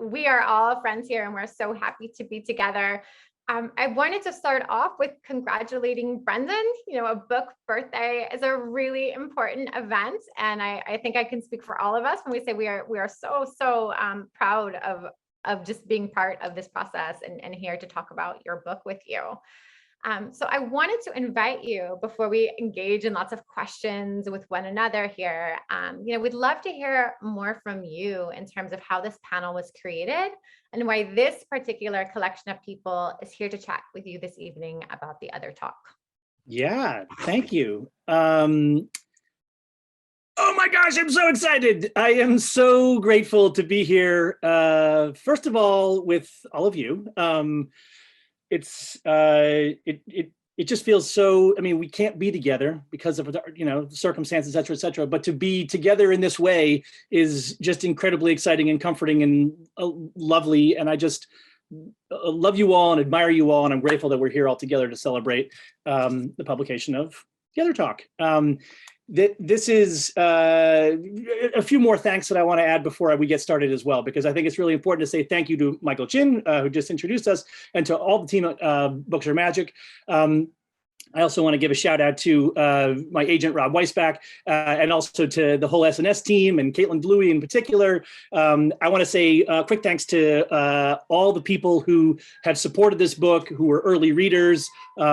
We are all friends here and we're so happy to be together. I wanted to start off with congratulating Brendan. A book birthday is a really important event. And I think I can speak for all of us when we say we are so proud of just being part of this process and here to talk about your book with you. So I wanted to invite you before we engage in lots of questions with one another here. We'd love to hear more from you in terms of how this panel was created and why this particular collection of people is here to chat with you this evening about the other talk. Yeah, thank you. Oh my gosh, I'm so excited. I am so grateful to be here. First of all, with all of you. It just feels so, I mean, we can't be together because of, circumstances, et cetera, but to be together in this way is just incredibly exciting and comforting and lovely. And I just love you all and admire you all. And I'm grateful that we're here all together to celebrate the publication of The Other Talk. This is a few more thanks that I want to add before we get started as well, because I think it's really important to say thank you to Michael Chin, who just introduced us, and to all the team at Books Are Magic. I also want to give a shout out to my agent, Rob Weisbach, and also to the whole SNS team and Caitlin Dewey in particular. I want to say quick thanks to all the people who have supported this book, who were early readers,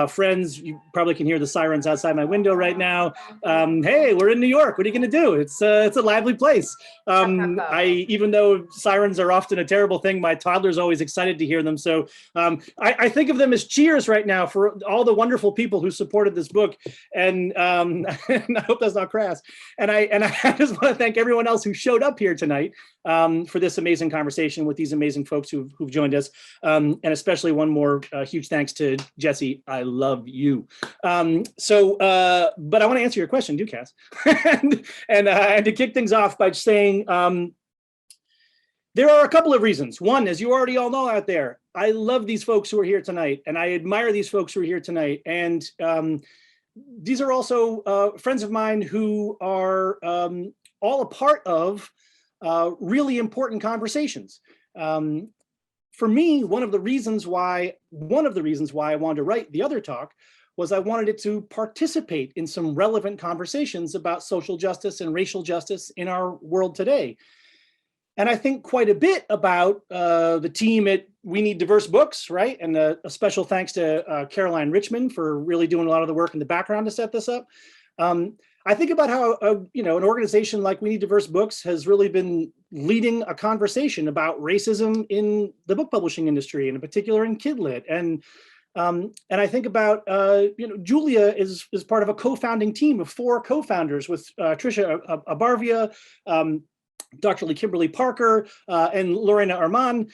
friends. You probably can hear the sirens outside my window right now. Hey, we're in New York. What are you going to do? It's a lively place. Even though sirens are often a terrible thing, my toddler's always excited to hear them. So I think of them as cheers right now for all the wonderful people who supported this book, and and I hope that's not crass. And I just want to thank everyone else who showed up here tonight for this amazing conversation with these amazing folks who've joined us, and especially one more huge thanks to Jesse. I love you. But I want to answer your question, too, Kass, and to kick things off by saying there are a couple of reasons. One, as you already all know out there, I love these folks who are here tonight, and I admire these folks who are here tonight. And these are also friends of mine who are all a part of really important conversations. For me, one of the reasons why I wanted to write The Other Talk was I wanted it to participate in some relevant conversations about social justice and racial justice in our world today. And I think quite a bit about the team at We Need Diverse Books, right? And a special thanks to Caroline Richmond for really doing a lot of the work in the background to set this up. I think about how an organization like We Need Diverse Books has really been leading a conversation about racism in the book publishing industry, and in particular in Kidlit. And I think about Julia is part of a co-founding team of 4 co-founders with Tricia Abarvia, Dr. Lee Kimberly Parker, and Lorena Arman,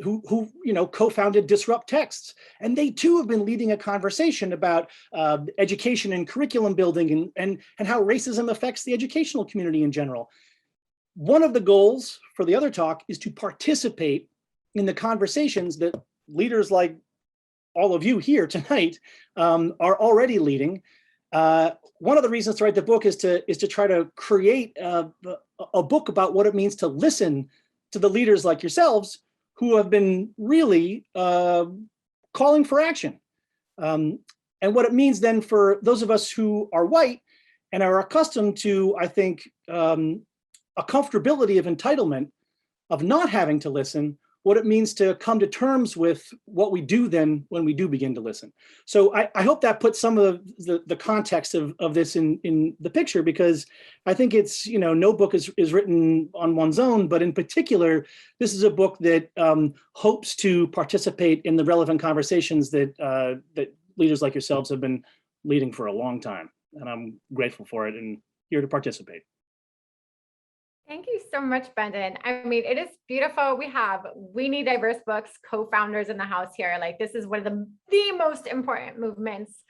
who co-founded Disrupt Texts. And they too have been leading a conversation about education and curriculum building and how racism affects the educational community in general. One of the goals for The Other Talk is to participate in the conversations that leaders like all of you here tonight are already leading. One of the reasons to write the book is to try to create a book about what it means to listen to the leaders like yourselves who have been really calling for action. And what it means then for those of us who are white and are accustomed to, I think, a comfortability of entitlement, of not having to listen, what it means to come to terms with what we do then when we do begin to listen. So I hope that puts some of the context of this in the picture, because I think it's, no book is written on one's own, but in particular, this is a book that hopes to participate in the relevant conversations that leaders like yourselves have been leading for a long time. And I'm grateful for it and here to participate. Thank you so much, Brendan. I mean, it is beautiful. We have We Need Diverse Books co-founders in the house here. Like, this is one of the most important movements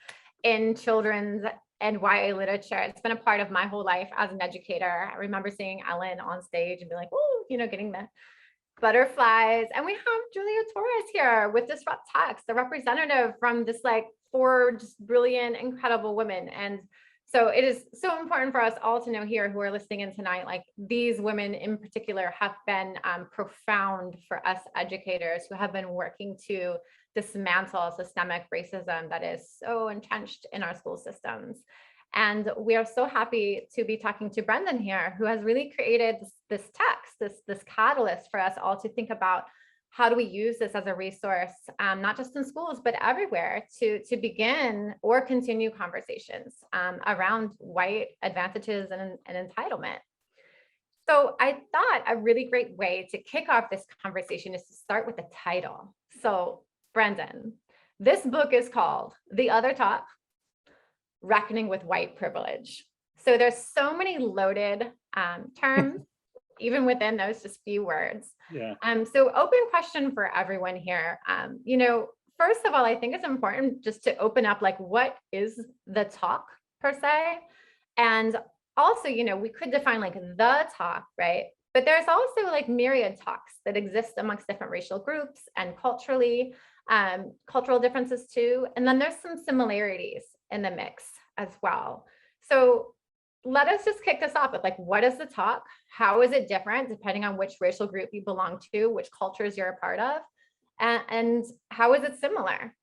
in children's and YA literature. It's been a part of my whole life as an educator. I remember seeing Ellen on stage and be like, oh, getting the butterflies. And we have Julia Torres here with Disrupt Text, the representative from this 4 just brilliant, incredible women. And So it is so important for us all to know here who are listening in tonight, like these women in particular have been profound for us educators who have been working to dismantle systemic racism that is so entrenched in our school systems. And we are so happy to be talking to Brendan here, who has really created this text, this catalyst for us all to think about how do we use this as a resource, not just in schools, but everywhere to begin or continue conversations around white advantages and entitlement. So I thought a really great way to kick off this conversation is to start with the title. So Brendan, this book is called The Other Talk, Reckoning with White Privilege. So there's so many loaded terms even within those just few words. Yeah. So open question for everyone here. First of all, I think it's important just to open up, like, what is the talk per se? And also, we could define like the talk, right? But there's also like myriad talks that exist amongst different racial groups and culturally, cultural differences too. And then there's some similarities in the mix as well. So let us just kick this off with, like, what is the talk? How is it different depending on which racial group you belong to, which cultures you're a part of, and how is it similar?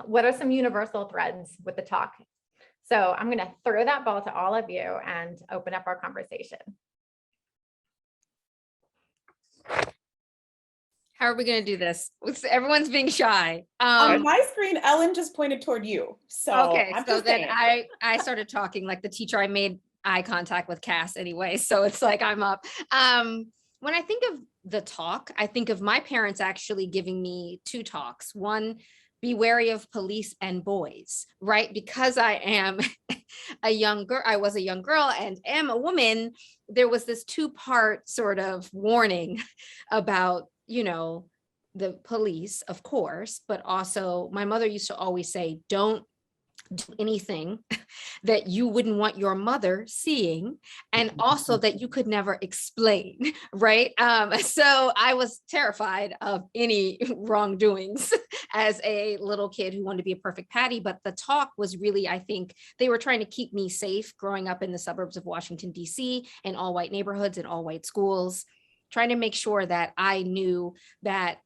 What are some universal threads with the talk? So I'm going to throw that ball to all of you and open up our conversation. How are we going to do this? Everyone's being shy. On my screen, Ellen just pointed toward you. So okay, I'm so just then saying. I started talking like the teacher. I made eye contact with Kass anyway, so it's like I'm up. When I think of the talk, I think of my parents actually giving me two talks. One, be wary of police and boys, right? Because I am a young girl, I was a young girl and am a woman. There was this two-part sort of warning about, the police, of course, but also my mother used to always say, don't do anything that you wouldn't want your mother seeing, and also that you could never explain, right? So I was terrified of any wrongdoings as a little kid who wanted to be a perfect Patty. But the talk was really, I think they were trying to keep me safe growing up in the suburbs of Washington, D.C., in all white neighborhoods and all white schools, trying to make sure that I knew that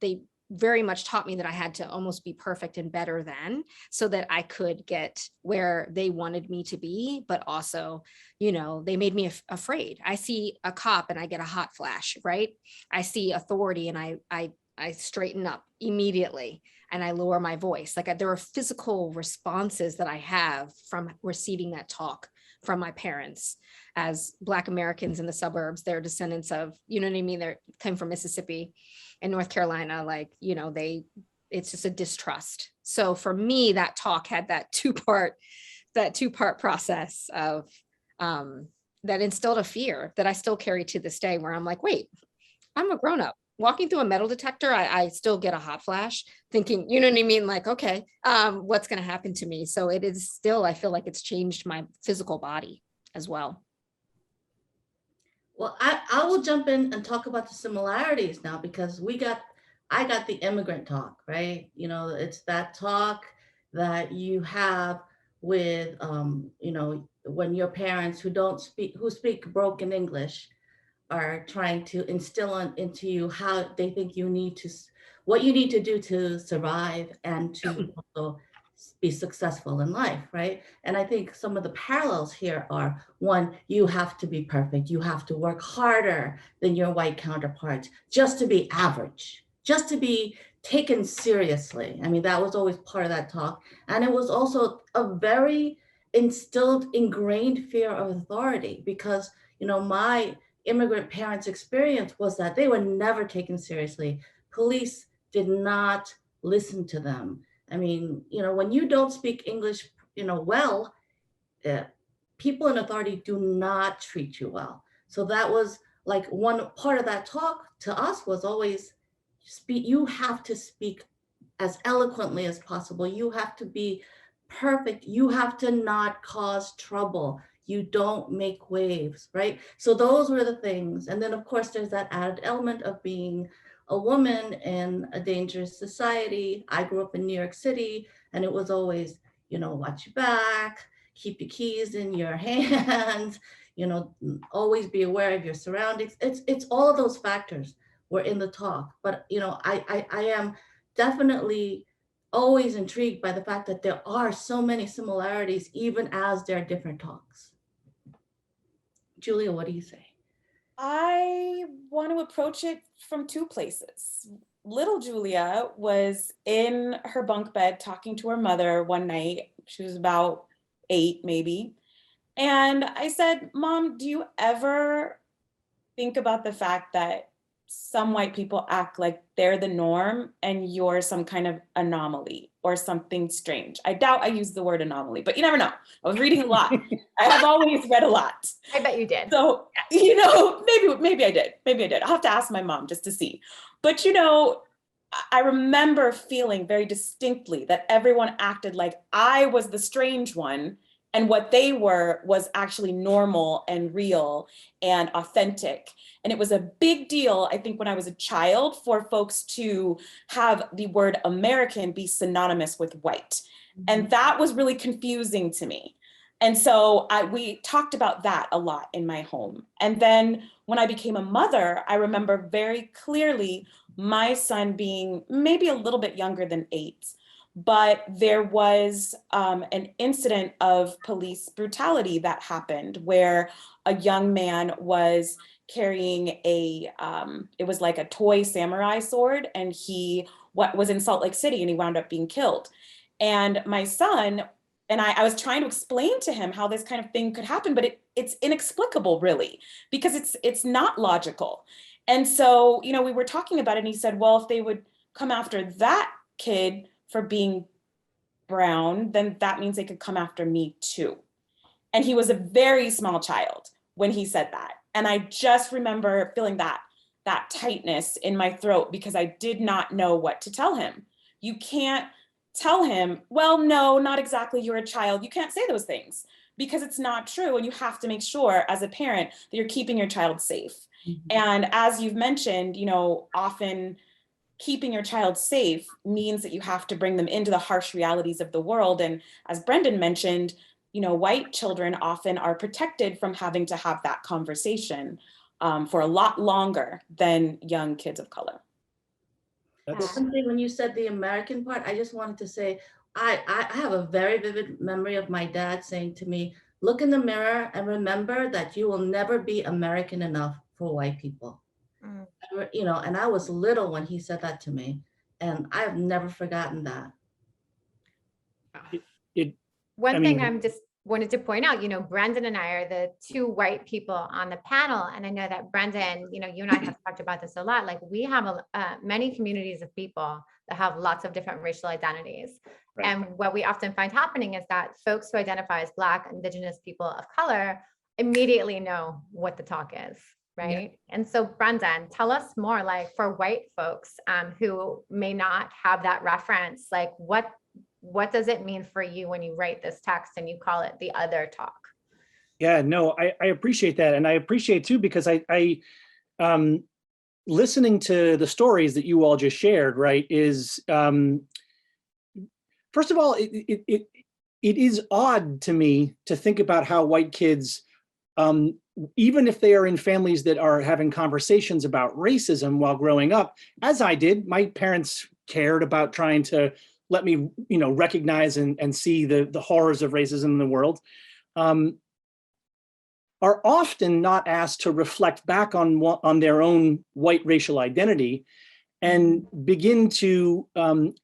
they very much taught me that I had to almost be perfect and better than, so that I could get where they wanted me to be. But also, they made me afraid. I see a cop and I get a hot flash, right? I see authority and I straighten up immediately and I lower my voice. Like, there are physical responses that I have from receiving that talk from my parents. As Black Americans in the suburbs, they're descendants of, they came from Mississippi and North Carolina, it's just a distrust. So for me, that talk had that two-part process of that instilled a fear that I still carry to this day, where I'm like, wait, I'm a grown-up. Walking through a metal detector, I still get a hot flash thinking, like, okay, what's going to happen to me? So it is still, I feel like it's changed my physical body as well. Well, I will jump in and talk about the similarities now, because I got the immigrant talk, right? It's that talk that you have with, when your parents who speak broken English are trying to instill into you how they think what you need to do to survive and to also be successful in life, right? And I think some of the parallels here are, one, you have to be perfect. You have to work harder than your white counterparts just to be average, just to be taken seriously. I mean, that was always part of that talk. And it was also a very ingrained fear of authority, because, my immigrant parents' experience was that they were never taken seriously. Police did not listen to them. I mean, when you don't speak English, well, people in authority do not treat you well. So that was like one part of that talk to us was always you have to speak as eloquently as possible. You have to be perfect. You have to not cause trouble. You don't make waves, right? So those were the things. And then of course, there's that added element of being a woman in a dangerous society. I grew up in New York City, and it was always, watch your back, keep your keys in your hands, always be aware of your surroundings. It's all of those factors were in the talk. But, I am definitely always intrigued by the fact that there are so many similarities, even as there are different talks. Julia, what do you say? I want to approach it from two places. Little Julia was in her bunk bed talking to her mother one night. She was about 8, maybe. And I said, Mom, do you ever think about the fact that some white people act like they're the norm and you're some kind of anomaly or something strange? I doubt I used the word anomaly, but you never know. I was reading a lot. I have always read a lot. I bet you did. So, maybe I did. Maybe I did. I'll have to ask my mom just to see. But, I remember feeling very distinctly that everyone acted like I was the strange one, and what they were was actually normal and real and authentic. And it was a big deal, I think, when I was a child, for folks to have the word American be synonymous with white. And that was really confusing to me. And so we talked about that a lot in my home. And then when I became a mother, I remember very clearly my son being maybe a little bit younger than 8, but there was an incident of police brutality that happened where a young man was carrying it was like a toy samurai sword, and he was in Salt Lake City, and he wound up being killed. And my son and I was trying to explain to him how this kind of thing could happen, but it's inexplicable, really, because it's not logical. And so, we were talking about it, and he said, well, if they would come after that kid for being brown, then that means they could come after me too. And he was a very small child when he said that. And I just remember feeling that tightness in my throat, because I did not know what to tell him. You can't tell him, well, no, not exactly, you're a child. You can't say those things because it's not true. And you have to make sure as a parent that you're keeping your child safe. Mm-hmm. And as you've mentioned, often keeping your child safe means that you have to bring them into the harsh realities of the world. And as Brendan mentioned, white children often are protected from having to have that conversation for a lot longer than young kids of color. Something when you said the American part, I just wanted to say, I have a very vivid memory of my dad saying to me, look in the mirror and remember that you will never be American enough for white people. Mm. And I was little when he said that to me, and I have never forgotten that. One thing I'm just wanted to point out, Brendan and I are the 2 white people on the panel. And I know that Brendan, you and I have talked about this a lot. Like, we have many communities of people that have lots of different racial identities. Right. And what we often find happening is that folks who identify as Black, Indigenous people of color immediately know what the talk is. Right. Yeah. And so, Brendan, tell us more, like, for white folks who may not have that reference, like, what does it mean for you when you write this text and you call it the other talk? Yeah, no, I appreciate that. And I appreciate too, because I listening to the stories that you all just shared, right, is, first of all, it is odd to me to think about how white kids, even if they are in families that are having conversations about racism while growing up, as I did, my parents cared about trying to let me, recognize and see the horrors of racism in the world, are often not asked to reflect back on their own white racial identity and begin to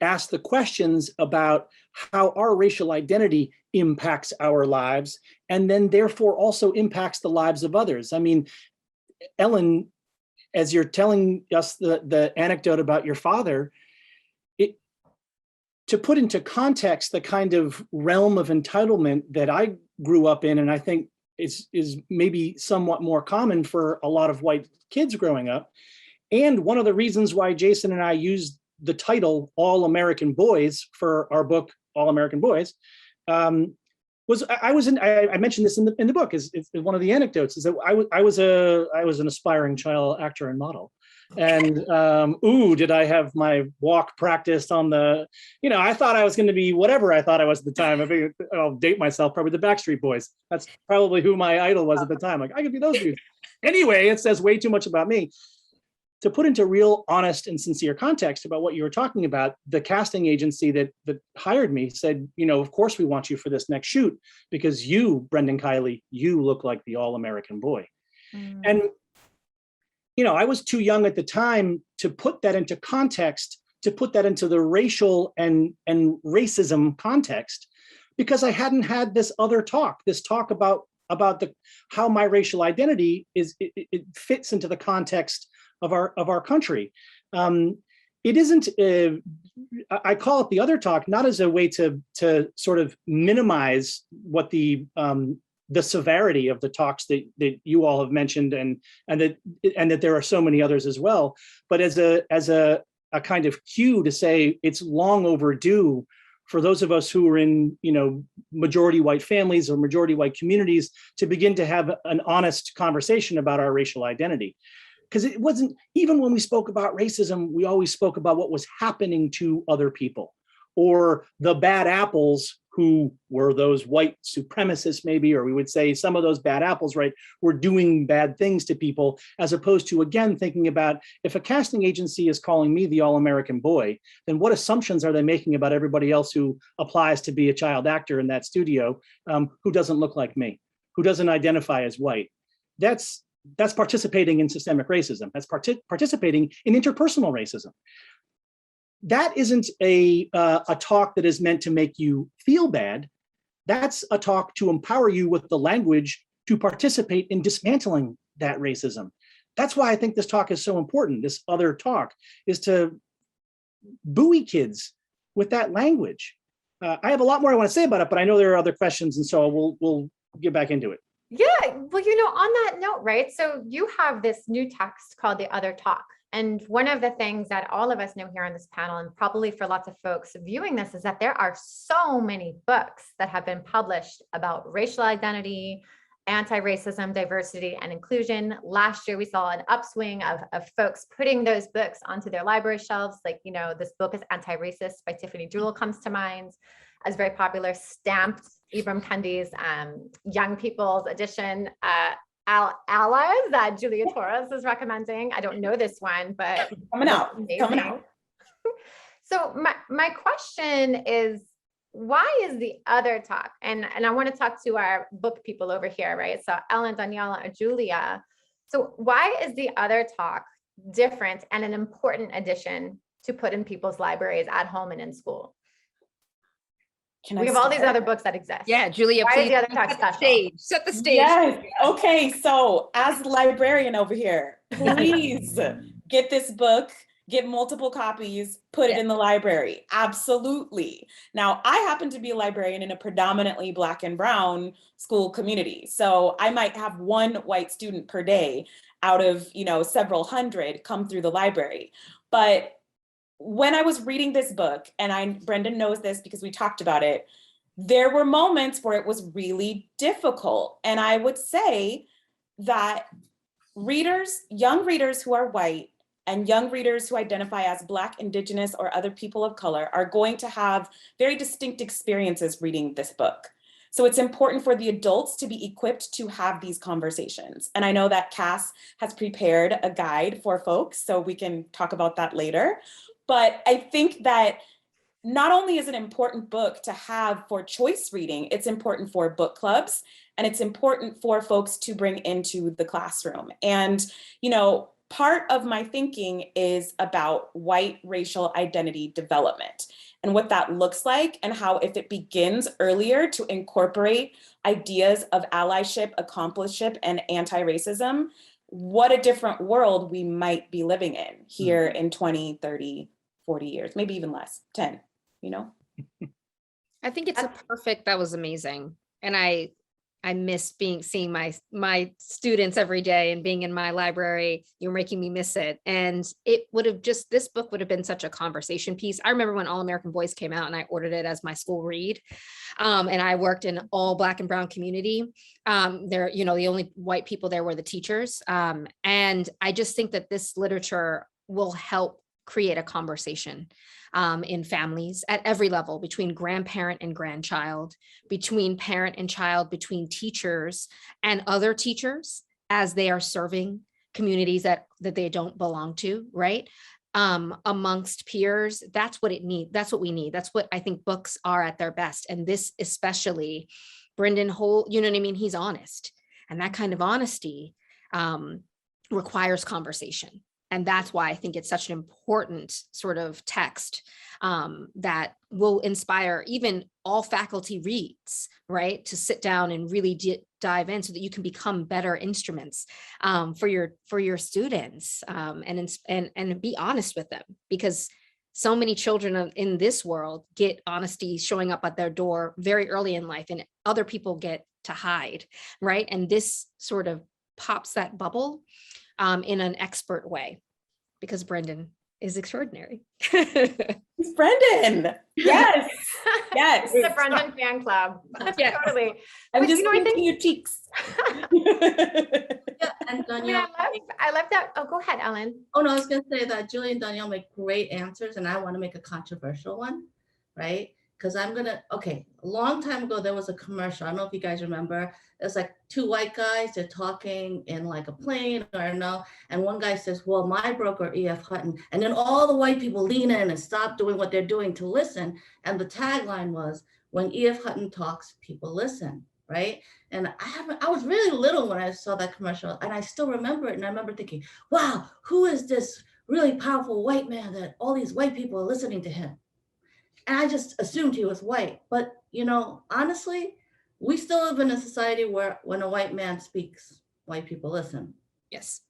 ask the questions about how our racial identity impacts our lives, and then therefore also impacts the lives of others. I mean, Ellen, as you're telling us the anecdote about your father, to put into context the kind of realm of entitlement that I grew up in, and I think is maybe somewhat more common for a lot of white kids growing up. And one of the reasons why Jason and I used the title All American Boys for our book, All American Boys, was I mentioned this in the book is one of the anecdotes, is that I was an aspiring child actor and model. And did I have my walk practiced on the, I thought I was going to be whatever I thought I was at the time. I think I'll date myself, probably the Backstreet Boys. That's probably who my idol was at the time. Like, I could be those dudes. Anyway, it says way too much about me. To put into real, honest, and sincere context about what you were talking about, the casting agency that hired me said, of course we want you for this next shoot because you, Brendan Kiely, you look like the all-American boy. Mm. And I was too young at the time to put that into context, to put that into the racial and racism context, because I hadn't had this other talk, this talk about how my racial identity it fits into the context of our country. It isn't. I call it the other talk, not as a way to sort of minimize what the severity of the talks that you all have mentioned, and that there are so many others as well, but as a kind of cue to say it's long overdue for those of us who are in majority white families or majority white communities to begin to have an honest conversation about our racial identity. Because it wasn't, even when we spoke about racism, we always spoke about what was happening to other people, or the bad apples who were those white supremacists maybe, or we would say some of those bad apples, right, were doing bad things to people, as opposed to, again, thinking about if a casting agency is calling me the all-American boy, then what assumptions are they making about everybody else who applies to be a child actor in that studio, who doesn't look like me, who doesn't identify as white? That's participating in systemic racism. That's participating in interpersonal racism. That isn't a talk that is meant to make you feel bad. That's a talk to empower you with the language to participate in dismantling that racism. That's why I think this talk is so important. This other talk is to buoy kids with that language. I have a lot more I want to say about it, but I know there are other questions, and so we'll get back into it. Yeah, well, on that note, right? So you have this new text called The Other Talk. And one of the things that all of us know here on this panel, and probably for lots of folks viewing this, is that there are so many books that have been published about racial identity, anti-racism, diversity, and inclusion. Last year, we saw an upswing of folks putting those books onto their library shelves. Like, this book is Anti-Racist by Tiffany Jewell comes to mind as very popular. Stamped, Ibram Kendi's young people's edition, Allies, that Julia Torres is recommending. I don't know this one, but coming out. So my question is, why is The Other Talk? And I want to talk to our book people over here, right? So Ellen, Dhonielle, and Julia. So why is The Other Talk different and an important addition to put in people's libraries at home and in school? We have all these other books that exist. Yeah, Julia, why please is The Other Talk special? Set the stage. Yes. Okay, so as a librarian over here, please get this book, get multiple copies, put it in the library. Absolutely. Now, I happen to be a librarian in a predominantly Black and Brown school community. So I might have one white student per day out of, several hundred come through the library. But when I was reading this book, and Brendan knows this because we talked about it, there were moments where it was really difficult. And I would say that young readers who are white and young readers who identify as Black, Indigenous, or other people of color are going to have very distinct experiences reading this book. So it's important for the adults to be equipped to have these conversations. And I know that Kass has prepared a guide for folks, so we can talk about that later. But I think that not only is it an important book to have for choice reading, it's important for book clubs, and it's important for folks to bring into the classroom. And, part of my thinking is about white racial identity development and what that looks like, and how if it begins earlier to incorporate ideas of allyship, accomplishment, and anti-racism, what a different world we might be living in here in 20, 30, 40 years, maybe even less, 10, I think it's that was amazing. And I I miss seeing my students every day and being in my library. You're making me miss it. And this book would have been such a conversation piece. I remember when All American Boys came out and I ordered it as my school read. And I worked in all Black and brown community. There, the only white people there were the teachers. And I just think that this literature will help create a conversation in families at every level, between grandparent and grandchild, between parent and child, between teachers and other teachers as they are serving communities that they don't belong to, right? Amongst peers. That's what it needs. That's what we need. That's what I think books are at their best. And this especially, Brendan he's honest. And that kind of honesty requires conversation. And that's why I think it's such an important sort of text that will inspire even all faculty reads, right? To sit down and really dive in so that you can become better instruments for your students and be honest with them, because so many children in this world get honesty showing up at their door very early in life, and other people get to hide, right? And this sort of pops that bubble in an expert way, because Brendan is extraordinary. It's Brendan. Yes. Yes. The Brendan fan club. Yes. Totally. I'm But just I think pinching your cheeks. Yeah, and Dhonielle, I love that. Oh, go ahead, Ellen. oh no, I was gonna say that Julie and Dhonielle make great answers, and I want to make a controversial one, right? Because a long time ago, there was a commercial. I don't know if you guys remember. It's like two white guys, they're talking in like a plane or no. And one guy says, well, my broker, E.F. Hutton. And then all the white people lean in and stop doing what they're doing to listen. And the tagline was, when E.F. Hutton talks, people listen, right? And I was really little when I saw that commercial, and I still remember it. And I remember thinking, wow, who is this really powerful white man that all these white people are listening to him? And I just assumed he was white. But, honestly, we still live in a society where when a white man speaks, white people listen. Yes.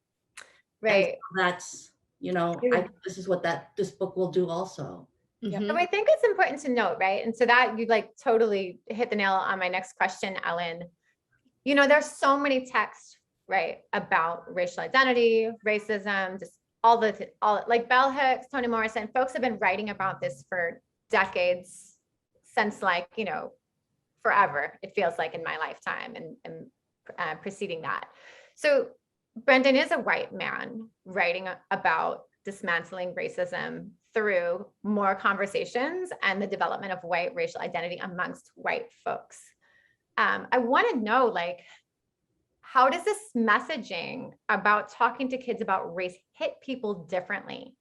Right. And that's, I think this is what this book will do also. Mhm. So I think it's important to note, right? And so that you totally hit the nail on my next question, Ellen. There's so many texts, right, about racial identity, racism, just all like Bell Hooks, Toni Morrison, folks have been writing about this for decades, since forever, it feels like, in my lifetime and preceding that. So Brendan is a white man writing about dismantling racism through more conversations and the development of white racial identity amongst white folks. I want to know, how does this messaging about talking to kids about race hit people differently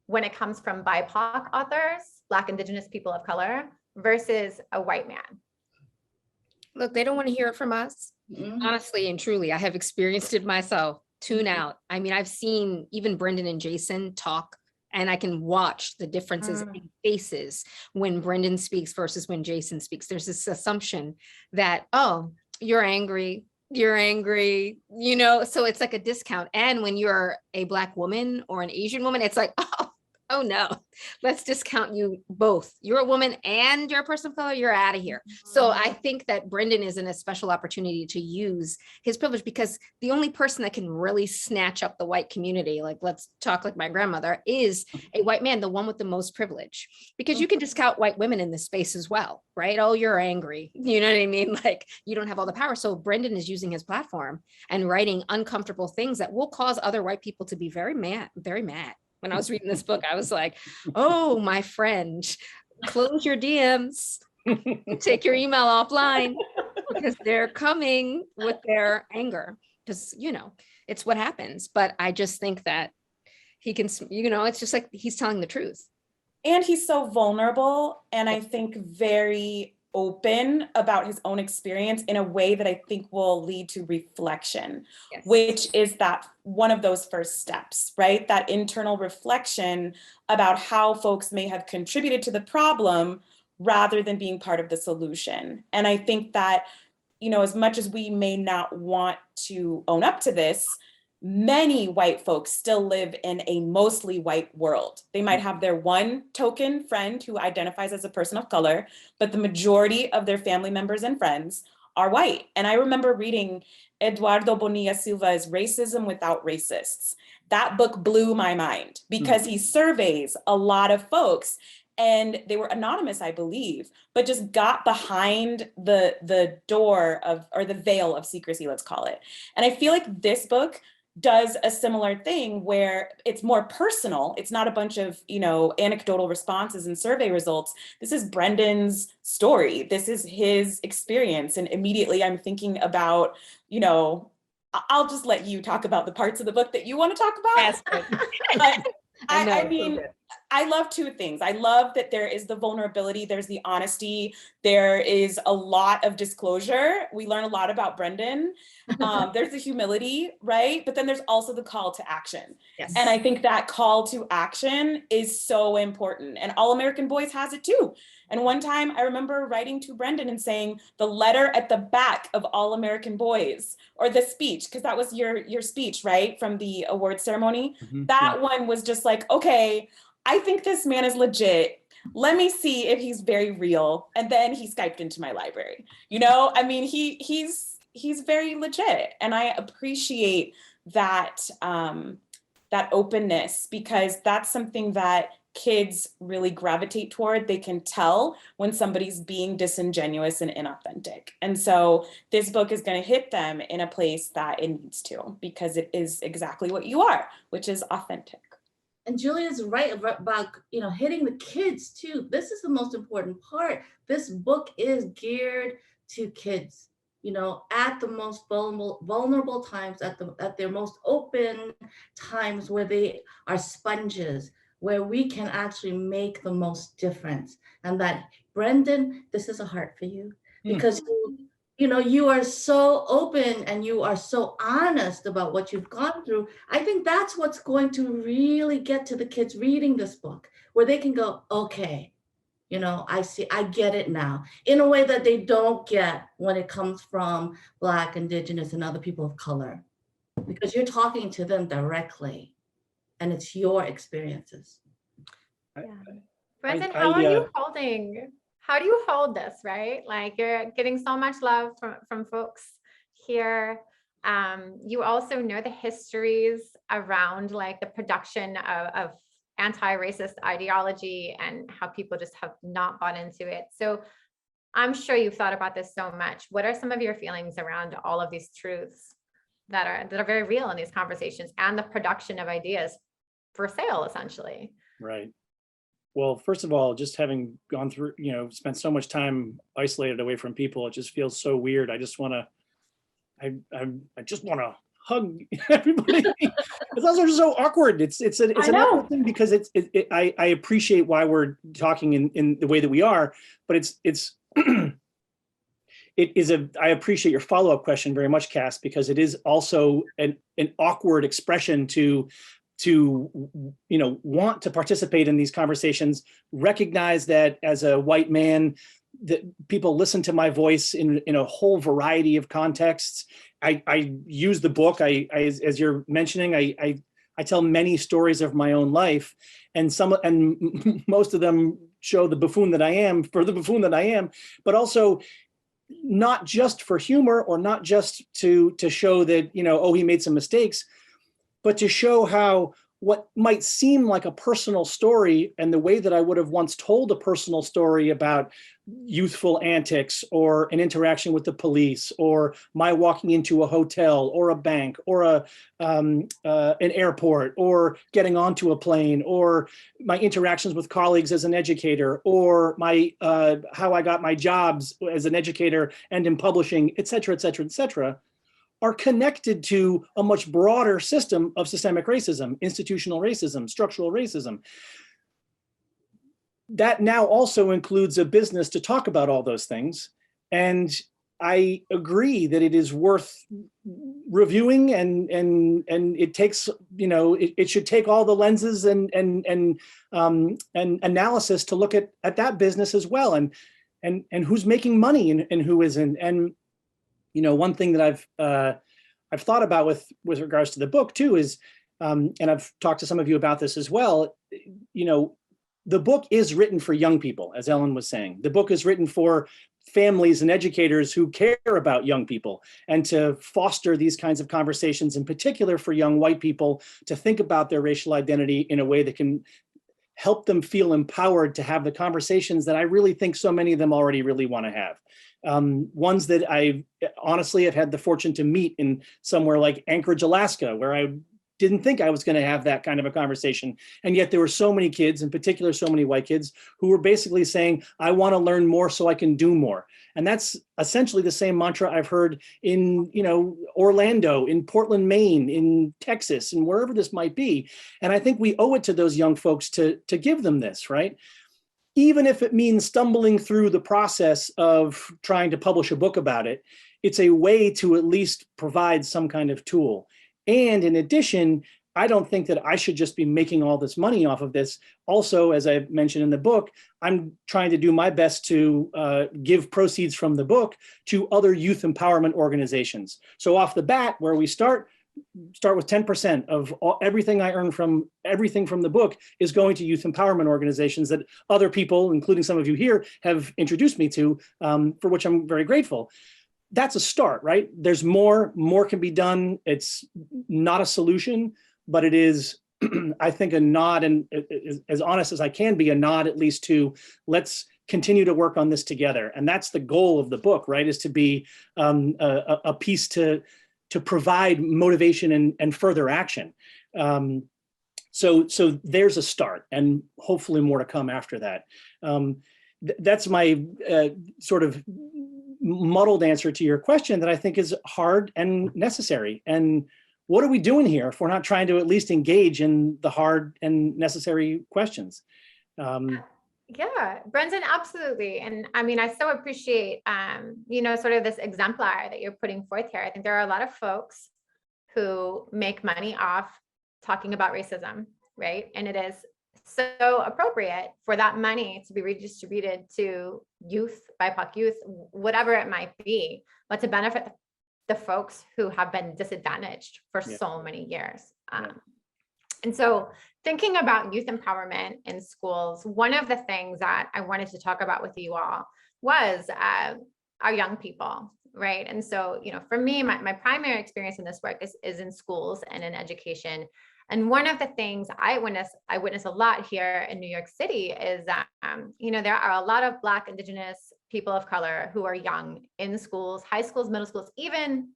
when it comes from BIPOC authors, Black, Indigenous people of color, versus a white man? Look, they don't want to hear it from us. Honestly and truly, I have experienced it myself. Tune out. I mean, I've seen even Brendan and Jason talk, and I can watch the differences in faces when Brendan speaks versus when Jason speaks. There's this assumption that, oh, you're angry, so it's like a discount. And when you're a Black woman or an Asian woman, it's like, oh no, let's discount you both. You're a woman and you're a person of color, you're out of here. So I think that Brendan is in a special opportunity to use his privilege, because the only person that can really snatch up the white community, let's talk like my grandmother, is a white man, the one with the most privilege, because you can discount white women in this space as well, right? Oh, you're angry. You know what I mean? You don't have all the power. So Brendan is using his platform and writing uncomfortable things that will cause other white people to be very mad, very mad. When I was reading this book, I was like, oh, my friend, close your DMs, take your email offline, because they're coming with their anger, because, it's what happens. But I just think that he can, it's just like he's telling the truth. And he's so vulnerable, and I think very open about his own experience in a way that I think will lead to reflection, Yes. which is that one of those first steps, right? That internal reflection about how folks may have contributed to the problem rather than being part of the solution. And I think that, as much as we may not want to own up to this, many white folks still live in a mostly white world. They might have their one token friend who identifies as a person of color, but the majority of their family members and friends are white. And I remember reading Eduardo Bonilla Silva's Racism Without Racists. That book blew my mind because he surveys a lot of folks, and they were anonymous, I believe, but just got behind the door of, or the veil of secrecy, let's call it. And I feel like this book does a similar thing where it's more personal. It's not a bunch of, you know, anecdotal responses and survey results. This is Brendan's story. This is his experience. And immediately I'm thinking about, you know, I'll just let you talk about the parts of the book that you want to talk about. Yes. But I mean, I love two things. I love that there is the vulnerability, there's the honesty, there is a lot of disclosure. We learn a lot about Brendan. There's the humility, right? But then there's also the call to action. Yes. And I think that call to action is so important. And All American Boys has it too. And one time I remember writing to Brendan and saying the letter at the back of All American Boys, or the speech, because that was your speech, right? From the award ceremony. That one was just like, okay, I think this man is legit. Let me see if he's very real. And then he Skyped into my library. You know, I mean, he's very legit. And I appreciate that, that openness, because that's something that kids really gravitate toward. They can tell when somebody's being disingenuous and inauthentic. And so this book is going to hit them in a place that it needs to, because it is exactly what you are, which is authentic. And Julia's right about, you know, hitting the kids too. This is the most important part. This book is geared to kids, you know, at the most vulnerable times, at their most open times, where they are sponges, where we can actually make the most difference. And that, Brendan, this is a heart for you, because you know, you are so open and you are so honest about what you've gone through. I think that's what's going to really get to the kids reading this book, where they can go, okay, you know, I see, I get it now, in a way that they don't get when it comes from Black, Indigenous, and other people of color, because you're talking to them directly and it's your experiences. Brendan, how are you holding? How do you hold this, right? Like, you're getting so much love from folks here. You also know the histories around like the production of anti-racist ideology and how people just have not bought into it. So I'm sure you've thought about this so much. What are some of your feelings around all of these truths that are very real in these conversations, and the production of ideas for sale, essentially? Right. Well, first of all, just having gone through, you know, spent so much time isolated away from people, it just feels so weird. I just want to, I just want to hug everybody. It's also just so awkward. It's an awkward thing, because I appreciate why we're talking in the way that we are, but I appreciate your follow-up question very much, Kass, because it is also an awkward expression to you know, want to participate in these conversations, recognize that as a white man, that people listen to my voice in a whole variety of contexts. I use the book, as you're mentioning, I tell many stories of my own life, and most of them show the buffoon that I am, but also not just for humor, or not just to show that, you know, oh, he made some mistakes, but to show how what might seem like a personal story, and the way that I would have once told a personal story about youthful antics, or an interaction with the police, or my walking into a hotel or a bank or an airport, or getting onto a plane, or my interactions with colleagues as an educator, or my how I got my jobs as an educator and in publishing, et cetera, et cetera, et cetera, are connected to a much broader system of systemic racism, institutional racism, structural racism. That now also includes a business to talk about all those things. And I agree that it is worth reviewing, and it takes, you know, it should take all the lenses and analysis to look at that business as well, and who's making money and who isn't. And you know, one thing that I've thought about with regards to the book too is, and I've talked to some of you about this as well, you know, the book is written for young people, as Ellen was saying. The book is written for families and educators who care about young people, and to foster these kinds of conversations, in particular for young white people, to think about their racial identity in a way that can help them feel empowered to have the conversations that I really think so many of them already really want to have. Ones that I honestly have had the fortune to meet in somewhere like Anchorage, Alaska, where I didn't think I was going to have that kind of a conversation. And yet there were so many kids, in particular, so many white kids, who were basically saying, I want to learn more so I can do more. And that's essentially the same mantra I've heard in, Orlando, in Portland, Maine, in Texas, and wherever this might be. And I think we owe it to those young folks to give them this, right? Even if it means stumbling through the process of trying to publish a book about it, it's a way to at least provide some kind of tool. And in addition, I don't think that I should just be making all this money off of this. Also, as I mentioned in the book, I'm trying to do my best to give proceeds from the book to other youth empowerment organizations. So off the bat, where we start with 10% of everything I earn from everything from the book is going to youth empowerment organizations that other people, including some of you here, have introduced me to, for which I'm very grateful. That's a start, right? There's more can be done. It's not a solution, but it is, I think, a nod, and as honest as I can be, a nod at least to let's continue to work on this together. And that's the goal of the book, right? Is to be a piece to provide motivation and further action. So there's a start, and hopefully more to come after that. That's my sort of muddled answer to your question that I think is hard and necessary. And what are we doing here if we're not trying to at least engage in the hard and necessary questions? Yeah, Brendan, absolutely. And I mean, I so appreciate, sort of this exemplar that you're putting forth here. I think there are a lot of folks who make money off talking about racism, right? And it is so appropriate for that money to be redistributed to youth, BIPOC youth, whatever it might be, but to benefit the folks who have been disadvantaged for so many years. And so thinking about youth empowerment in schools, one of the things that I wanted to talk about with you all was our young people, right? And so, for me, my primary experience in this work is in schools and in education. And one of the things I witness a lot here in New York City is that, there are a lot of Black, Indigenous, people of color who are young in schools, high schools, middle schools, even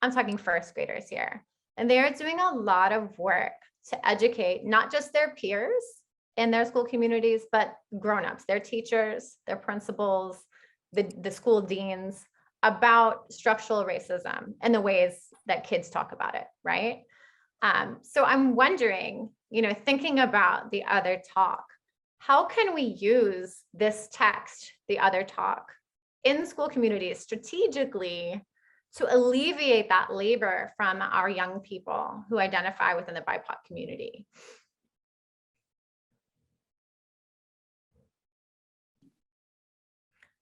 I'm talking first graders here. And they're doing a lot of work to educate not just their peers in their school communities, but grownups, their teachers, their principals, the school deans about structural racism and the ways that kids talk about it, right? So I'm wondering, thinking about The Other Talk, how can we use this text, The Other Talk, in school communities strategically to alleviate that labor from our young people who identify within the BIPOC community?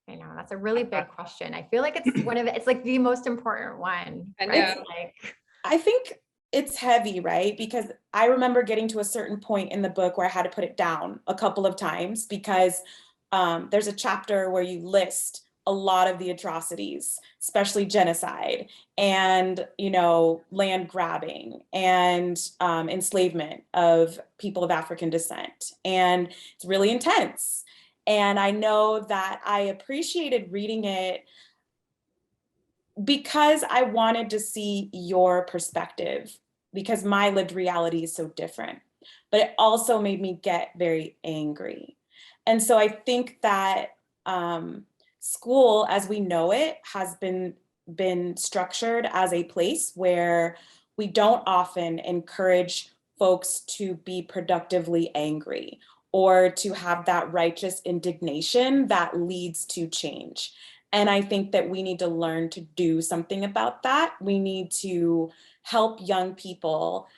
I know that's a really big question. I feel like it's like the most important one. Right? I think it's heavy, right? Because I remember getting to a certain point in the book where I had to put it down a couple of times because there's a chapter where you list a lot of the atrocities, especially genocide and, land grabbing and enslavement of people of African descent. And it's really intense. And I know that I appreciated reading it because I wanted to see your perspective, because my lived reality is so different. But it also made me get very angry. And so I think that school, as we know it, has been structured as a place where we don't often encourage folks to be productively angry or to have that righteous indignation that leads to change. And I think that we need to learn to do something about that. We need to help young people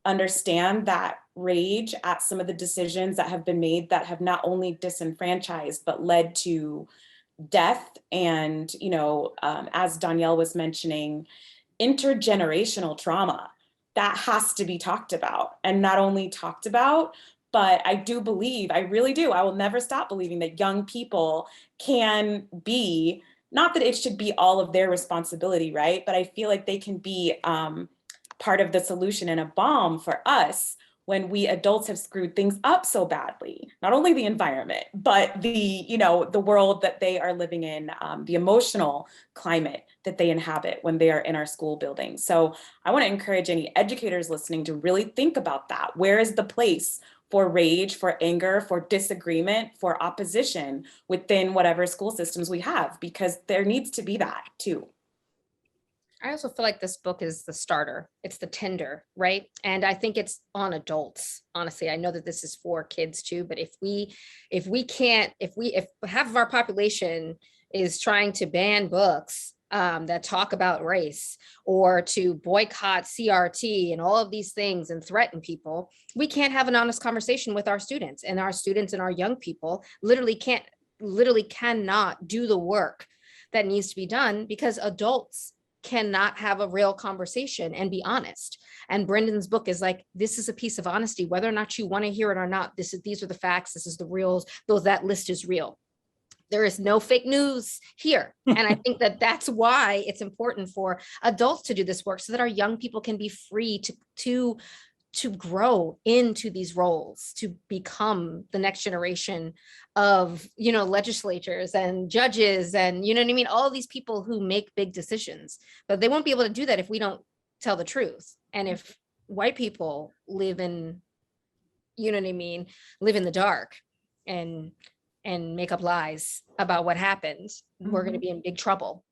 understand that rage at some of the decisions that have been made that have not only disenfranchised, but led to death and, as Dhonielle was mentioning, intergenerational trauma that has to be talked about, and not only talked about, But I do believe, I really do, I will never stop believing that young people can be, not that it should be all of their responsibility, right? But I feel like they can be part of the solution and a balm for us when we adults have screwed things up so badly. Not only the environment, but the, the world that they are living in, the emotional climate that they inhabit when they are in our school buildings. So I want to encourage any educators listening to really think about that. Where is the place for rage, for anger, for disagreement, for opposition within whatever school systems we have? Because there needs to be that too. I also feel like this book is the starter. It's the tinder, right? And I think it's on adults. Honestly, I know that this is for kids too, but if half of our population is trying to ban books that talk about race, or to boycott CRT and all of these things and threaten people, we can't have an honest conversation with our students, and our young people literally cannot do the work that needs to be done because adults cannot have a real conversation and be honest. And Brendan's book is like, this is a piece of honesty, whether or not you want to hear it or not. These are the facts. This is the reals. That list is real. There is no fake news here. And I think that that's why it's important for adults to do this work, so that our young people can be free to grow into these roles, to become the next generation of, legislators and judges and, all of these people who make big decisions. But they won't be able to do that if we don't tell the truth. And if white people live in, live in the dark and make up lies about what happened, we're going to be in big trouble.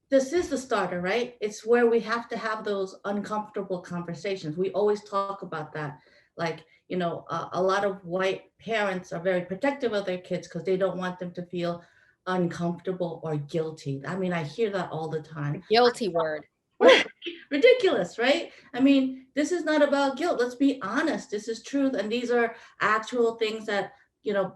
This is the starter, right? It's where we have to have those uncomfortable conversations. We always talk about that. Like, a lot of white parents are very protective of their kids because they don't want them to feel uncomfortable or guilty. I mean, I hear that all the time. The guilty word. Ridiculous, right? I mean, this is not about guilt. Let's be honest. This is truth. And these are actual things that,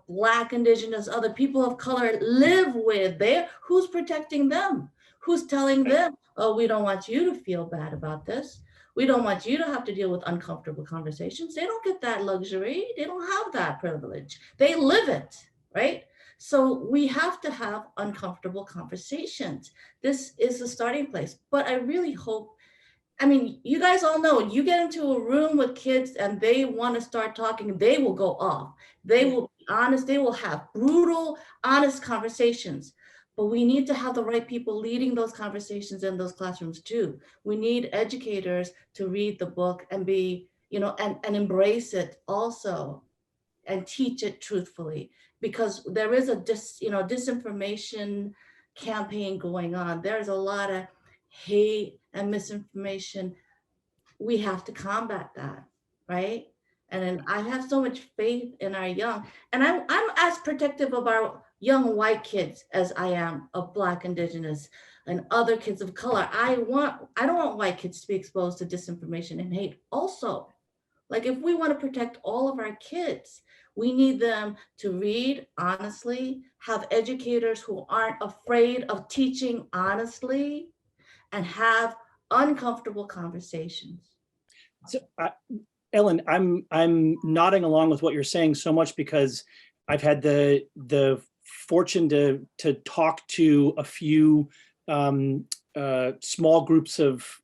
Black, Indigenous, other people of color live with. Who's protecting them? Who's telling them, oh, we don't want you to feel bad about this. We don't want you to have to deal with uncomfortable conversations. They don't get that luxury. They don't have that privilege. They live it, right? So we have to have uncomfortable conversations. This is the starting place. But I really hope, you guys all know, you get into a room with kids and they want to start talking, they will go off. They will be honest. They will have brutal, honest conversations. But we need to have the right people leading those conversations in those classrooms too. We need educators to read the book and be, and embrace it also and teach it truthfully, because there is a disinformation campaign going on. There's a lot of hate and misinformation. We have to combat that, right? And then I have so much faith in our young, and I'm as protective of our young white kids as I am of Black, Indigenous, and other kids of color. I don't want white kids to be exposed to disinformation and hate also. Like, if we want to protect all of our kids, we need them to read honestly, have educators who aren't afraid of teaching honestly, and have uncomfortable conversations. So, Ellen, I'm nodding along with what you're saying so much because I've had the fortune to talk to a few small groups of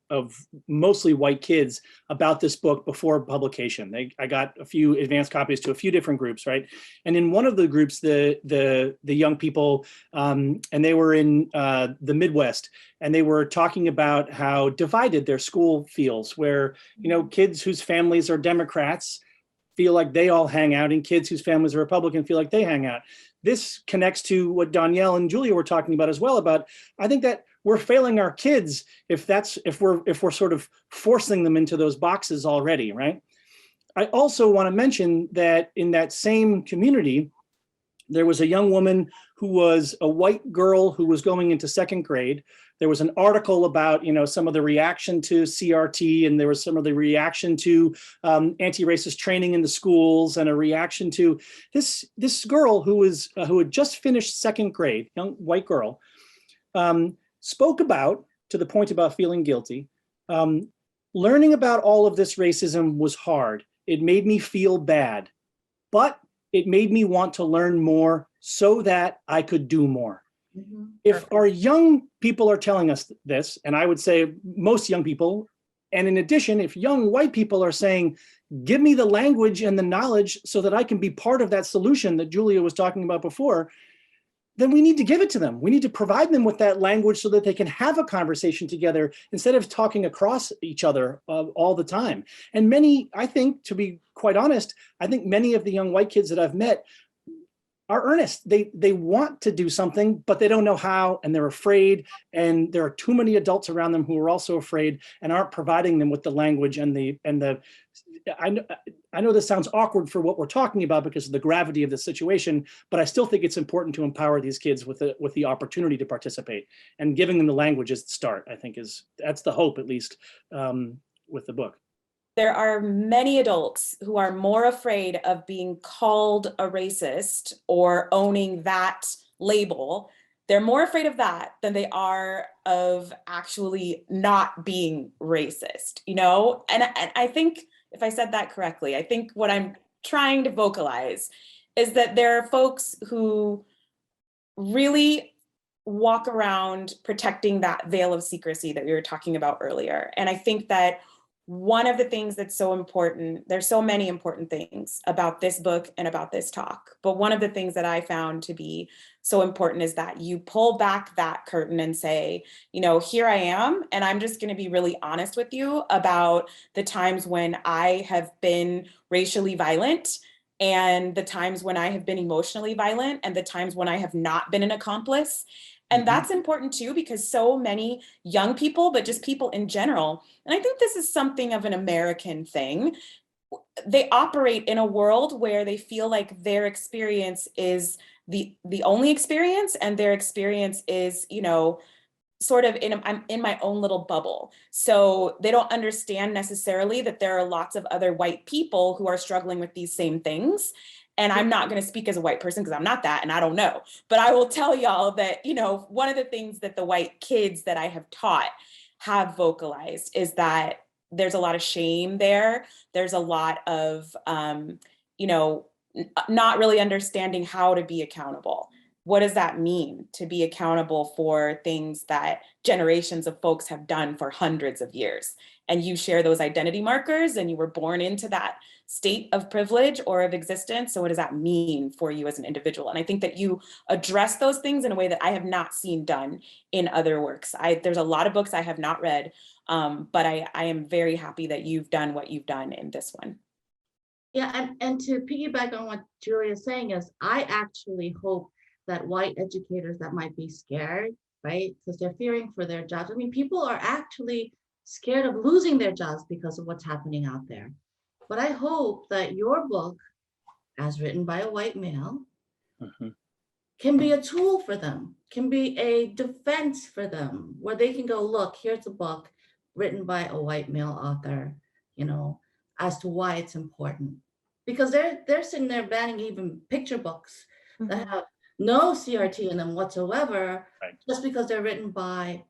mostly white kids about this book before publication. I got a few advanced copies to a few different groups, right? And in one of the groups, the young people, and they were in the Midwest, and they were talking about how divided their school feels, where, kids whose families are Democrats feel like they all hang out, and kids whose families are Republican feel like they hang out. This connects to what Dhonielle and Julia were talking about as well, about, I think that we're failing our kids if we're sort of forcing them into those boxes already, right? I also want to mention that in that same community, there was a young woman who was a white girl who was going into second grade. There was an article about, some of the reaction to CRT, and there was some of the reaction to anti-racist training in the schools, and a reaction to this girl who had just finished second grade, young white girl, spoke about, to the point about feeling guilty, learning about all of this racism was hard. It made me feel bad, but it made me want to learn more so that I could do more. If our young people are telling us this, and I would say most young people, and in addition, if young white people are saying, give me the language and the knowledge so that I can be part of that solution that Julia was talking about before, then we need to give it to them. We need to provide them with that language so that they can have a conversation together instead of talking across each other all the time. And many, I think, to be quite honest, I think many of the young white kids that I've met are earnest. They want to do something, but they don't know how, and they're afraid. And there are too many adults around them who are also afraid and aren't providing them with the language and the. I know this sounds awkward for what we're talking about because of the gravity of the situation, but I still think it's important to empower these kids with the opportunity to participate, and giving them the language is the start. I think that's the hope, at least, with the book. There are many adults who are more afraid of being called a racist or owning that label. They're more afraid of that than they are of actually not being racist, you know? And I think, if I said that correctly, I think what I'm trying to vocalize is that there are folks who really walk around protecting that veil of secrecy that we were talking about earlier. And I think that one of the things that's so important, there's so many important things about this book and about this talk, but one of the things that I found to be so important is that you pull back that curtain and say, you know, here I am, and I'm just going to be really honest with you about the times when I have been racially violent, and the times when I have been emotionally violent, and the times when I have not been an accomplice. And that's important too, because so many young people, but just people in general, and I think this is something of an American thing, they operate in a world where they feel like their experience is the only experience, and their experience is, you know, sort of I'm in my own little bubble. So they don't understand necessarily that there are lots of other white people who are struggling with these same things. And I'm not going to speak as a white person because I'm not that, and I don't know. But I will tell y'all that, you know, one of the things that the white kids that I have taught have vocalized is that there's a lot of shame there. There's a lot of, you know, not really understanding how to be accountable. What does that mean to be accountable for things that generations of folks have done for hundreds of years? And you share those identity markers, and you were born into that state of privilege or of existence. So what does that mean for you as an individual? And I think that you address those things in a way that I have not seen done in other works. There's a lot of books I have not read, but I am very happy that you've done what you've done in this one. Yeah, and to piggyback on what Julia's saying is, I actually hope that white educators that might be scared, right, because they're fearing for their jobs. I mean, people are actually scared of losing their jobs because of what's happening out there. But I hope that your book, as written by a white male, can be a tool for them, can be a defense for them, where they can go, look, here's a book written by a white male author, you know, as to why it's important. Because they're sitting there banning even picture books that have no CRT in them whatsoever, just because they're written by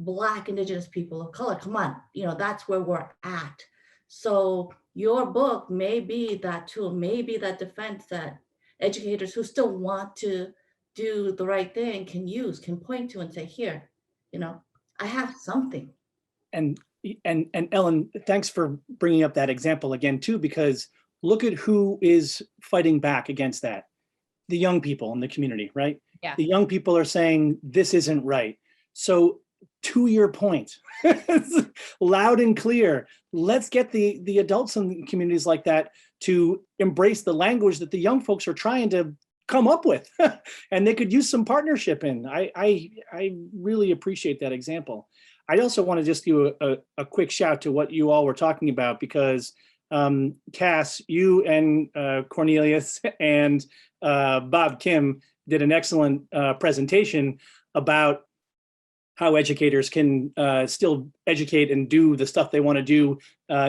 Black, Indigenous people of color. Come on, you know, that's where we're at. So your book may be that tool, may be that defense that educators who still want to do the right thing can use, can point to and say, here, you know, I have something. And Ellen, thanks for bringing up that example again too, because look at who is fighting back against that. The young people in the community, right? Yeah. The young people are saying this isn't right. So to your point, loud and clear, let's get the adults in communities like that to embrace the language that the young folks are trying to come up with, and they could use some partnership in. I really appreciate that example. I also want to just do a quick shout to what you all were talking about, because Kass, you and Cornelius and Bob Kim did an excellent presentation about how educators can still educate and do the stuff they want to do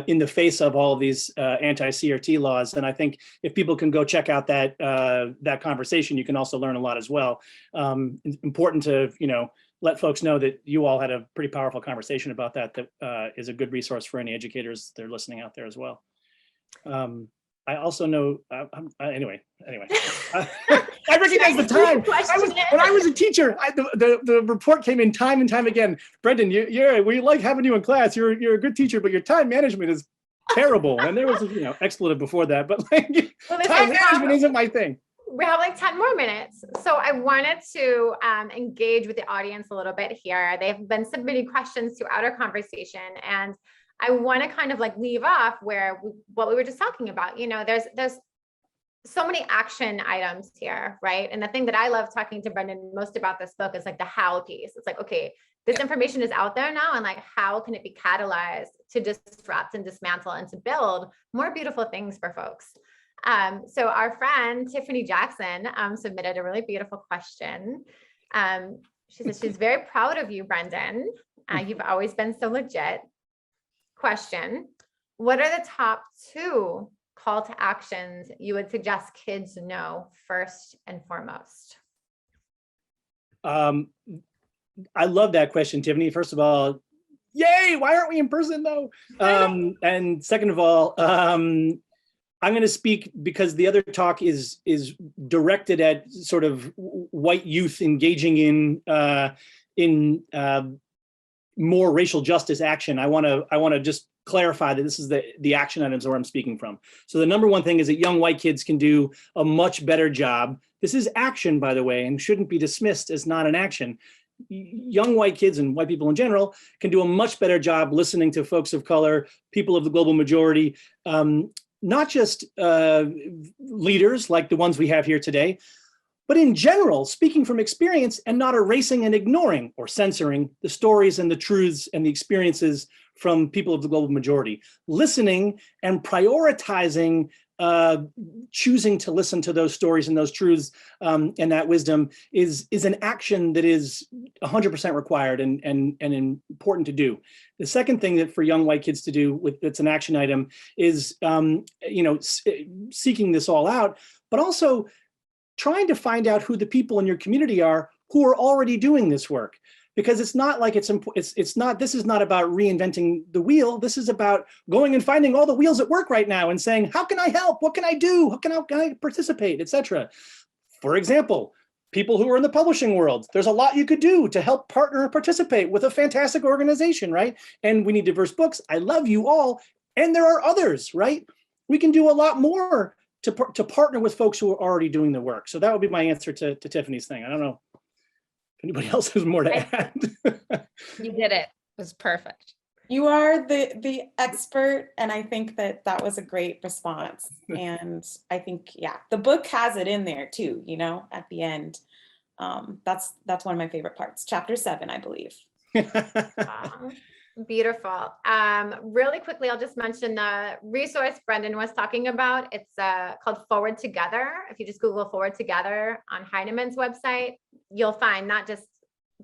in the face of all of these anti-CRT laws. And I think if people can go check out that conversation, you can also learn a lot as well. It's important to, you know, let folks know that you all had a pretty powerful conversation about that is a good resource for any educators that are listening out there as well. I also know, anyway. I recognize the time. When I was a teacher, the report came in time and time again. Brendan, we like having you in class. You're a good teacher, but your time management is terrible. And there was expletive before that, but like time management isn't my thing. We have like 10 more minutes. So I wanted to engage with the audience a little bit here. They've been submitting questions throughout our conversation, and I want to kind of like leave off what we were just talking about. There's so many action items here, right? And the thing that I love talking to Brendan most about this book is like the how piece. It's like, okay, this information is out there now, and like, how can it be catalyzed to disrupt and dismantle and to build more beautiful things for folks? So our friend Tiffany Jackson submitted a really beautiful question. She says she's very proud of you, Brendan. You've always been so legit. Question: what are the top 2 call to actions you would suggest kids know first and foremost? I love that question, Tiffany. First of all, yay! Why aren't we in person though? And second of all, I'm going to speak because the other talk is directed at sort of white youth engaging in more racial justice action. I want to just clarify that this is the action items where I'm speaking from. So the number one thing is that young white kids can do a much better job. This is action, by the way, and shouldn't be dismissed as not an action. Young white kids and white people in general can do a much better job listening to folks of color, people of the global majority, not just leaders like the ones we have here today, but in general, speaking from experience and not erasing and ignoring or censoring the stories and the truths and the experiences from people of the global majority. Listening and prioritizing, choosing to listen to those stories and those truths and that wisdom is an action that is 100% required and important to do. The second thing that for young white kids to do that's an action item is seeking this all out, but also trying to find out who the people in your community are who are already doing this work. Because it's not like this is not about reinventing the wheel. This is about going and finding all the wheels at work right now and saying, how can I help? What can I do? How can I participate, etc. For example, people who are in the publishing world, there's a lot you could do to help partner and participate with a fantastic organization, right? And we need diverse books. I love you all. And there are others, right? We can do a lot more to partner with folks who are already doing the work. So that would be my answer to Tiffany's thing. I don't know if anybody else has more to add. You did it. It was perfect. You are the expert, and I think that was a great response. And I think, the book has it in there too, at the end. That's one of my favorite parts. Chapter 7, I believe. Beautiful. Really quickly, I'll just mention the resource Brendan was talking about. It's called Forward Together. If you just Google Forward Together on Heinemann's website, you'll find not just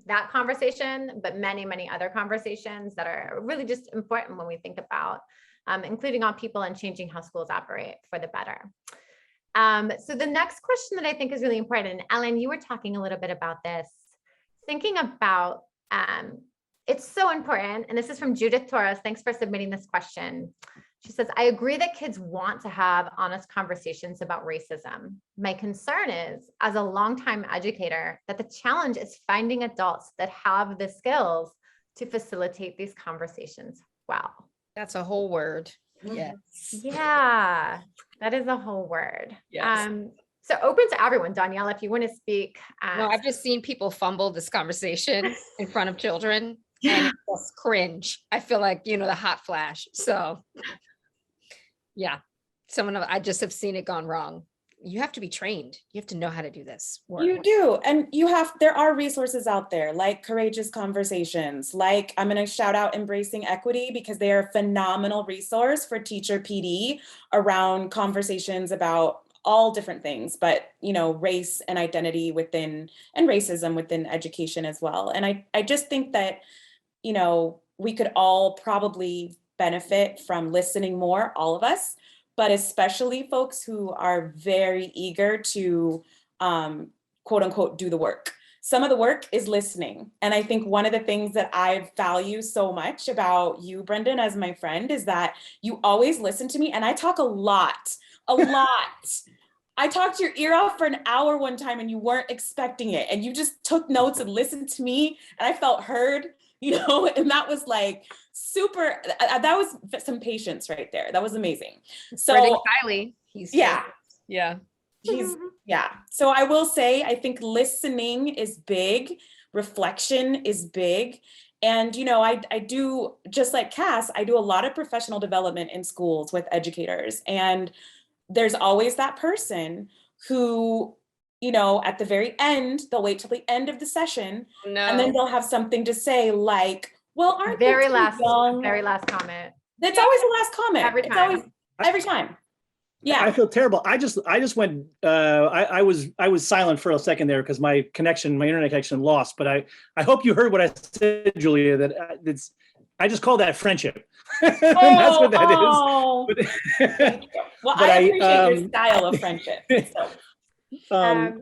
that conversation, but many, many other conversations that are really just important when we think about including all people and changing how schools operate for the better. So the next question that I think is really important, and Ellen, you were talking a little bit about this, thinking about it's so important, and this is from Judith Torres. Thanks for submitting this question. She says, I agree that kids want to have honest conversations about racism. My concern is, as a longtime educator, that the challenge is finding adults that have the skills to facilitate these conversations well. That's a whole word. Yes. Yeah, that is a whole word. Yes. So open to everyone, Dhonielle, if you want to speak. No, I've just seen people fumble this conversation in front of children, and it's just cringe. I feel like, the hot flash. So yeah, I just have seen it gone wrong. You have to be trained. You have to know how to do this work. You do. And there are resources out there like Courageous Conversations, like I'm going to shout out Embracing Equity, because they are a phenomenal resource for teacher PD around conversations about all different things, but race and identity within, and racism within education as well. And I just think that, we could all probably benefit from listening more, all of us, but especially folks who are very eager to quote unquote do the work. some of the work is listening. And I think one of the things that I value so much about you, Brendan, as my friend, is that you always listen to me. And I talk a lot. I talked your ear off for an hour one time and you weren't expecting it. And you just took notes and listened to me. And I felt heard, and that was like super, that was some patience right there. That was amazing. So Brendan Kiely, yeah. Yeah. So I will say, I think listening is big. Reflection is big. And, I do, just like Kass, I do a lot of professional development in schools with educators. And there's always that person who, at the very end, they'll wait till the end of the session. No. And then they'll have something to say like, well, aren't very they last young? very last comment. That's always the last comment. Every It's time. always, every time. Yeah. I feel terrible. I just went, I was silent for a second there because my internet connection lost, but I hope you heard what I said, Julia, that I just call that friendship. And that's what that is. Thank you. Well, I appreciate your style of friendship. So.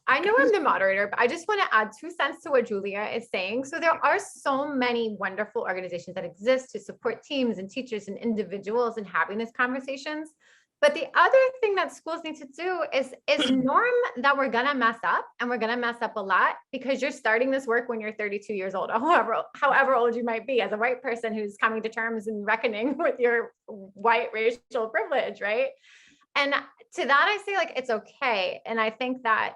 I know I'm the moderator, but I just want to add 2 cents to what Julia is saying. So there are so many wonderful organizations that exist to support teams and teachers and individuals in having these conversations. But the other thing that schools need to do is norm that we're going to mess up, and we're going to mess up a lot, because you're starting this work when you're 32 years old, or however old you might be as a white person who's coming to terms and reckoning with your white racial privilege, right? And to that, I say, like, it's okay. And I think that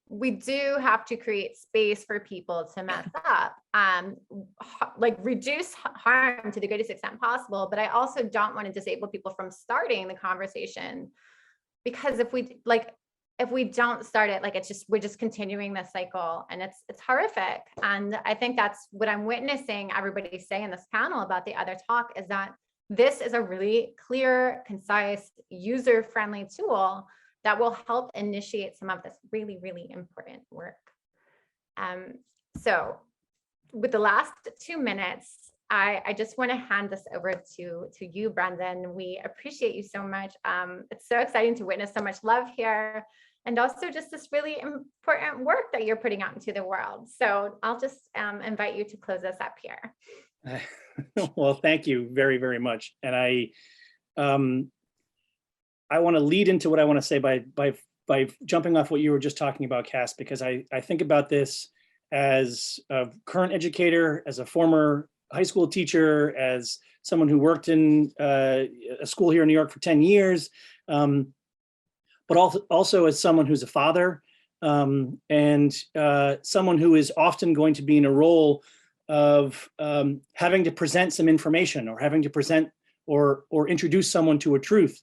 we do have to create space for people to mess up, like reduce harm to the greatest extent possible. But I also don't want to disable people from starting the conversation, because if we don't start it, like, we're just continuing this cycle, and it's horrific. And I think that's what I'm witnessing everybody say in this panel about the other talk, is that this is a really clear, concise, user-friendly tool that will help initiate some of this really, really important work. So with the last 2 minutes, I just want to hand this over to you, Brendan. We appreciate you so much. It's so exciting to witness so much love here, and also just this really important work that you're putting out into the world. So I'll just invite you to close us up here. Well, thank you very, very much. And I want to lead into what I want to say by jumping off what you were just talking about, Kass, because I think about this as a current educator, as a former high school teacher, as someone who worked in a school here in New York for 10 years, but also as someone who's a father, and someone who is often going to be in a role of having to present some information, or having to present or introduce someone to a truth.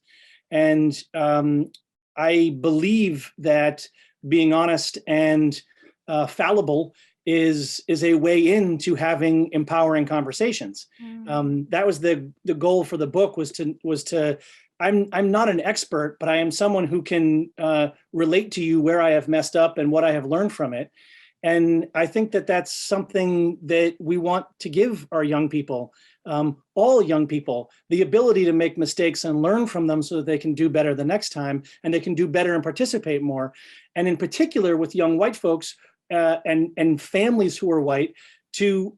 And I believe that being honest and fallible is a way into having empowering conversations. That was the goal for the book, was to I'm not an expert, but I am someone who can relate to you where I have messed up and what I have learned from it. And I think that that's something that we want to give our young people, all young people, the ability to make mistakes and learn from them so that they can do better the next time, and they can do better and participate more. And in particular with young white folks and families who are white, to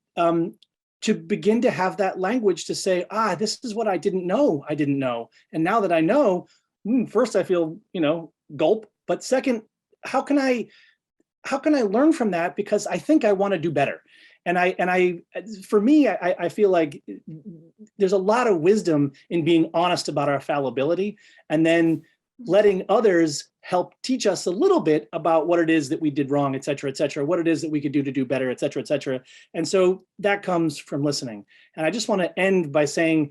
begin to have that language to say, this is what I didn't know. And now that I know, first I feel, gulp, but second, how can I learn from that? Because I think I want to do better. And for me, I feel like there's a lot of wisdom in being honest about our fallibility, and then letting others help teach us a little bit about what it is that we did wrong, et cetera, what it is that we could do to do better, et cetera, et cetera. And so that comes from listening. And I just want to end by saying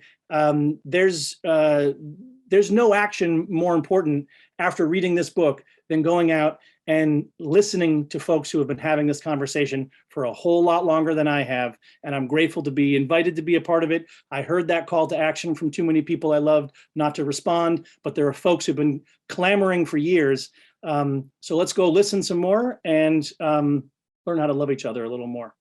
there's no action more important after reading this book than going out and listening to folks who have been having this conversation for a whole lot longer than I have. And I'm grateful to be invited to be a part of it. I heard that call to action from too many people I loved not to respond, but there are folks who've been clamoring for years. So let's go listen some more and learn how to love each other a little more.